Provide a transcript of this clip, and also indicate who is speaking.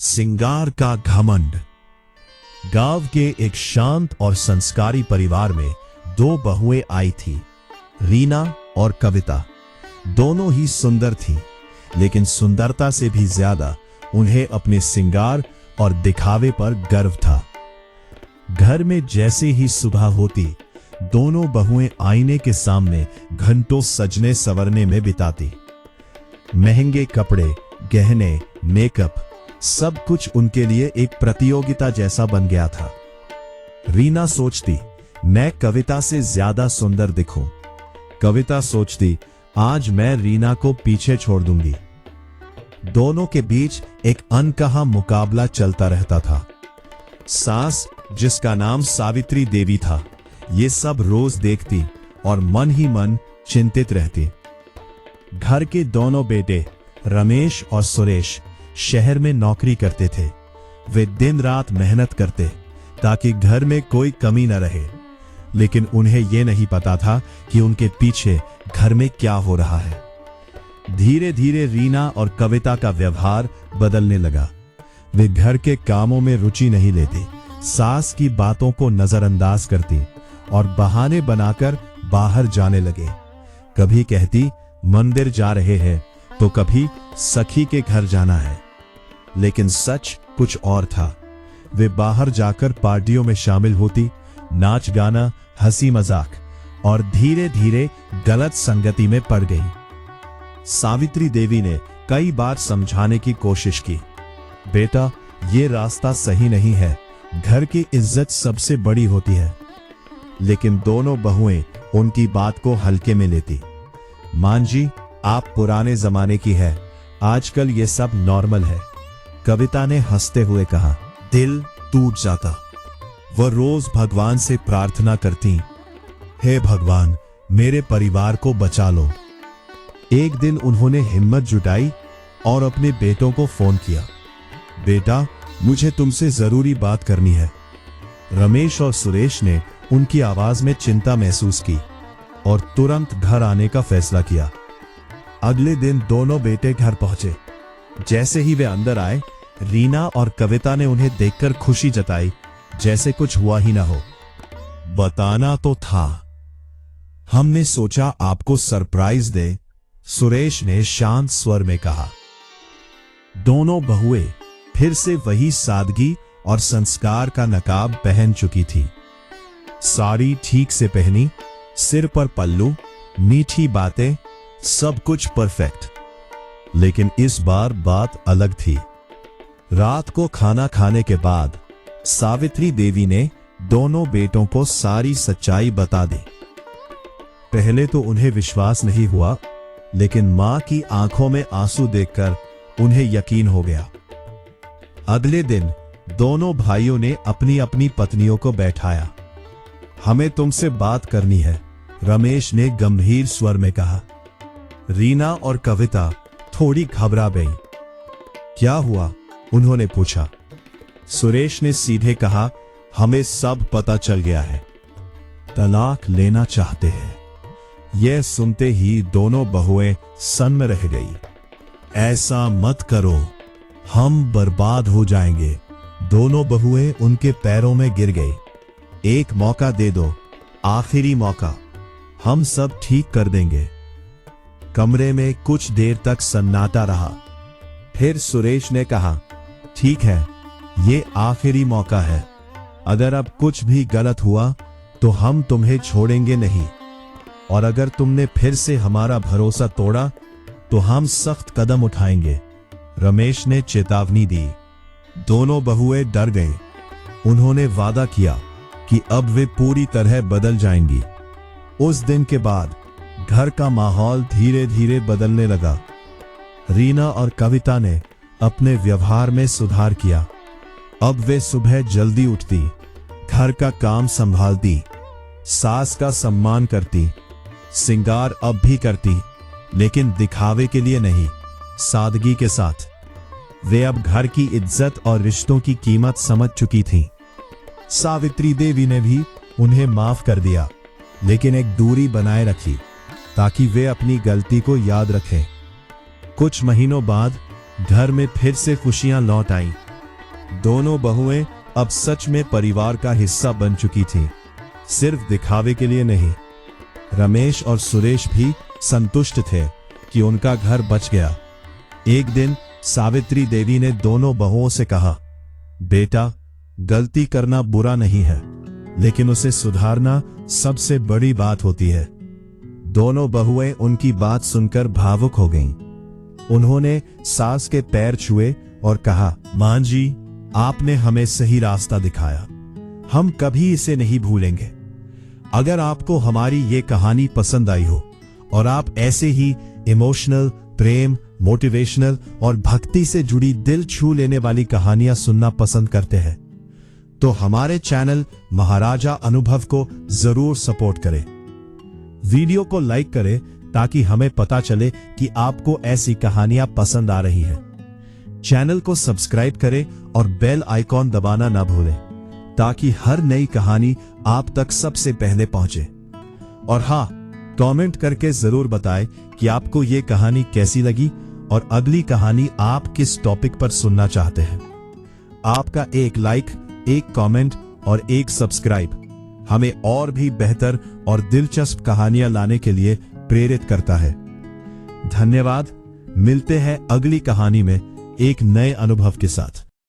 Speaker 1: सिंगार का घमंड। गांव के एक शांत और संस्कारी परिवार में दो बहुएं आई थी, रीना और कविता। दोनों ही सुंदर थीं, लेकिन सुंदरता से भी ज्यादा उन्हें अपने सिंगार और दिखावे पर गर्व था। घर में जैसे ही सुबह होती, दोनों बहुएं आईने के सामने घंटों सजने संवरने में बिताती। महंगे कपड़े, गहने, मेकअप, सब कुछ उनके लिए एक प्रतियोगिता जैसा बन गया था। रीना सोचती, मैं कविता से ज्यादा सुंदर दिखूं। कविता सोचती, आज मैं रीना को पीछे छोड़ दूंगी। दोनों के बीच एक अनकहा मुकाबला चलता रहता था। सास, जिसका नाम सावित्री देवी था, ये सब रोज देखती और मन ही मन चिंतित रहती। घर के दोनों बेटे रमेश और सुरेश शहर में नौकरी करते थे। वे दिन रात मेहनत करते ताकि घर में कोई कमी न रहे, लेकिन उन्हें यह नहीं पता था कि उनके पीछे घर में क्या हो रहा है। धीरे धीरे रीना और कविता का व्यवहार बदलने लगा। वे घर के कामों में रुचि नहीं लेती, सास की बातों को नजरअंदाज करती और बहाने बनाकर बाहर जाने लगे। कभी कहती मंदिर जा रहे हैं, तो कभी सखी के घर जाना है। लेकिन सच कुछ और था। वे बाहर जाकर पार्टियों में शामिल होती, नाच गाना, हंसी मजाक, और धीरे धीरे गलत संगति में पड़ गई। सावित्री देवी ने कई बार समझाने की कोशिश की, बेटा ये रास्ता सही नहीं है, घर की इज्जत सबसे बड़ी होती है। लेकिन दोनों बहुएं उनकी बात को हल्के में लेती। मान जी, आप पुराने जमाने की है, आजकल ये सब नॉर्मल है। कविता ने हंसते हुए कहा। दिल टूट जाता। वह रोज भगवान से प्रार्थना करती, हे भगवान, मेरे परिवार को बचा लो। एक दिन उन्होंने हिम्मत जुटाई और अपने बेटों को फोन किया, बेटा मुझे तुमसे जरूरी बात करनी है। रमेश और सुरेश ने उनकी आवाज में चिंता महसूस की और तुरंत घर आने का फैसला किया। अगले दिन दोनों बेटे घर पहुंचे। जैसे ही वे अंदर आए, रीना और कविता ने उन्हें देखकर खुशी जताई, जैसे कुछ हुआ ही ना हो। बताना तो था, हमने सोचा आपको सरप्राइज दे, सुरेश ने शांत स्वर में कहा। दोनों बहुएं फिर से वही सादगी और संस्कार का नकाब पहन चुकी थी। साड़ी ठीक से पहनी, सिर पर पल्लू, मीठी बातें, सब कुछ परफेक्ट। लेकिन इस बार बात अलग थी। रात को खाना खाने के बाद सावित्री देवी ने दोनों बेटों को सारी सच्चाई बता दी। पहले तो उन्हें विश्वास नहीं हुआ, लेकिन मां की आंखों में आंसू देखकर उन्हें यकीन हो गया। अगले दिन दोनों भाइयों ने अपनी अपनी पत्नियों को बैठाया। हमें तुमसे बात करनी है, रमेश ने गंभीर स्वर में कहा। रीना और कविता थोड़ी घबरा गई। क्या हुआ? उन्होंने पूछा। सुरेश ने सीधे कहा, हमें सब पता चल गया है, तलाक लेना चाहते हैं। यह सुनते ही दोनों बहुएं सन्न रह गई। ऐसा मत करो, हम बर्बाद हो जाएंगे। दोनों बहुएं उनके पैरों में गिर गई। एक मौका दे दो, आखिरी मौका, हम सब ठीक कर देंगे। कमरे में कुछ देर तक सन्नाटा रहा। फिर सुरेश ने कहा, ठीक है, ये आखिरी मौका है। अगर अब कुछ भी गलत हुआ तो हम तुम्हें छोड़ेंगे नहीं, और अगर तुमने फिर से हमारा भरोसा तोड़ा तो हम सख्त कदम उठाएंगे, रमेश ने चेतावनी दी। दोनों बहुएं डर गए। उन्होंने वादा किया कि अब वे पूरी तरह बदल जाएंगी। उस दिन के बाद घर का माहौल धीरे धीरे बदलने लगा। रीना और कविता ने अपने व्यवहार में सुधार किया। अब वे सुबह जल्दी उठती, घर का काम संभालती, सास का सम्मान करती, सिंगार अब भी करती, लेकिन दिखावे के लिए नहीं, सादगी के साथ। वे अब घर की इज्जत और रिश्तों की कीमत समझ चुकी थीं। सावित्री देवी ने भी उन्हें माफ कर दिया, लेकिन एक दूरी बनाए रखी ताकि वे अपनी गलती को याद रखें। कुछ महीनों बाद घर में फिर से खुशियां लौट आईं। दोनों बहुएं अब सच में परिवार का हिस्सा बन चुकी थीं, सिर्फ दिखावे के लिए नहीं। रमेश और सुरेश भी संतुष्ट थे कि उनका घर बच गया। एक दिन सावित्री देवी ने दोनों बहुओं से कहा, बेटा, गलती करना बुरा नहीं है, लेकिन उसे सुधारना सबसे बड़ी बात होती है। दोनों बहुएं उनकी बात सुनकर भावुक हो गईं। उन्होंने सास के पैर छुए और कहा, मां जी, आपने हमें सही रास्ता दिखाया, हम कभी इसे नहीं भूलेंगे। अगर आपको हमारी ये कहानी पसंद आई हो और आप ऐसे ही इमोशनल, प्रेम, मोटिवेशनल और भक्ति से जुड़ी दिल छू लेने वाली कहानियां सुनना पसंद करते हैं, तो हमारे चैनल महाराजा अनुभव को जरूर सपोर्ट करें। वीडियो को लाइक करें ताकि हमें पता चले कि आपको ऐसी कहानियां पसंद आ रही है। चैनल को सब्सक्राइब करें और बेल आइकॉन दबाना ना भूलें ताकि हर नई कहानी आप तक सबसे पहले पहुंचे। और हाँ, कमेंट करके जरूर बताएं कि आपको ये कहानी कैसी लगी और अगली कहानी आप किस टॉपिक पर सुनना चाहते हैं। आपका एक लाइक, एक कमेंट और एक सब्सक्राइब हमें और भी बेहतर और दिलचस्प कहानियां लाने के लिए प्रेरित करता है। धन्यवाद। मिलते हैं अगली कहानी में एक नए अनुभव के साथ।